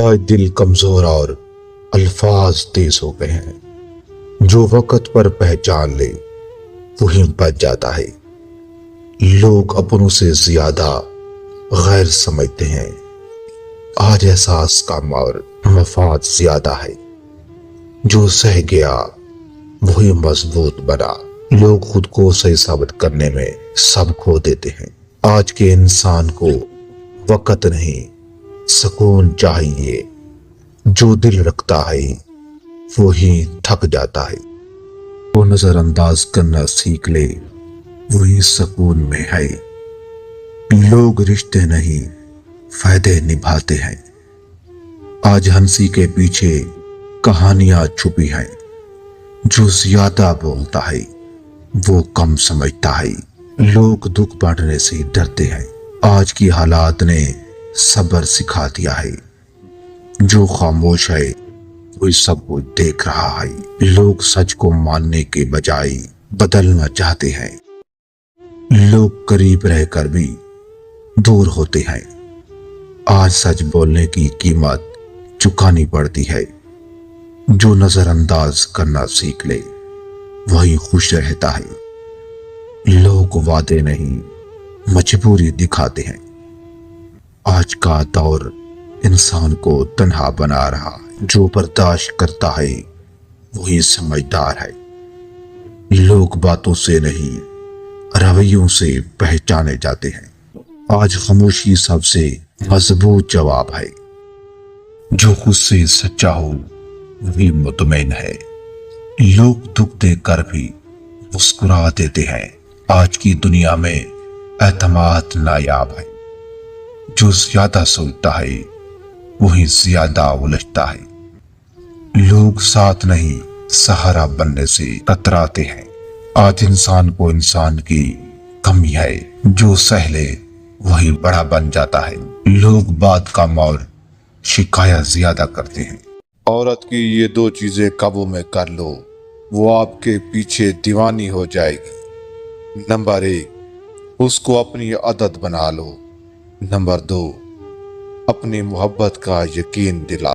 آج دل کمزور اور الفاظ تیز ہو گئے ہیں۔ جو وقت پر پہچان لے وہی بچ جاتا ہے۔ لوگ اپنوں سے زیادہ غیر سمجھتے ہیں۔ آج احساس کم اور مفاد زیادہ ہے۔ جو سہ گیا وہی مضبوط بنا۔ لوگ خود کو صحیح ثابت کرنے میں سب کھو دیتے ہیں۔ آج کے انسان کو وقت نہیں سکون چاہیے۔ جو دل رکھتا ہے وہی تھک جاتا ہے۔ وہ نظر انداز کرنا سیکھ لے وہی سکون میں ہے۔ لوگ رشتے نہیں فائدے نبھاتے ہیں۔ آج ہنسی کے پیچھے کہانیاں چھپی ہیں۔ جو زیادہ بولتا ہے وہ کم سمجھتا ہے۔ لوگ دکھ بانٹنے سے ڈرتے ہیں۔ آج کی حالات نے صبر سکھا دیا ہے۔ جو خاموش ہے وہی سب کچھ دیکھ رہا ہے۔ لوگ سچ کو ماننے کے بجائے بدلنا چاہتے ہیں۔ لوگ قریب رہ کر بھی دور ہوتے ہیں۔ آج سچ بولنے کی قیمت چکانی پڑتی ہے۔ جو نظر انداز کرنا سیکھ لے وہی خوش رہتا ہے۔ لوگ وعدے نہیں مجبوری دکھاتے ہیں۔ آج کا دور انسان کو تنہا بنا رہا ہے۔ جو برداشت کرتا ہے وہی سمجھدار ہے۔ لوگ باتوں سے نہیں رویوں سے پہچانے جاتے ہیں۔ آج خاموشی سب سے مضبوط جواب ہے۔ جو خود سے سچا ہو وہی مطمئن ہے۔ لوگ دکھ دے کر بھی مسکرا دیتے ہیں۔ آج کی دنیا میں اعتماد نایاب ہے۔ جو زیادہ سوچتا ہے وہی زیادہ الجھتا ہے۔ لوگ ساتھ نہیں سہارا بننے سے کتراتے ہیں۔ آج انسان کو انسان کی کمی ہے۔ جو سہ لے وہی بڑا بن جاتا ہے۔ لوگ بات کم اور شکایت زیادہ کرتے ہیں۔ عورت کی یہ دو چیزیں قابو میں کر لو، وہ آپ کے پیچھے دیوانی ہو جائے گی۔ نمبر 1، اس کو اپنی عادت بنا لو۔ نمبر 2، اپنی محبت کا یقین دلا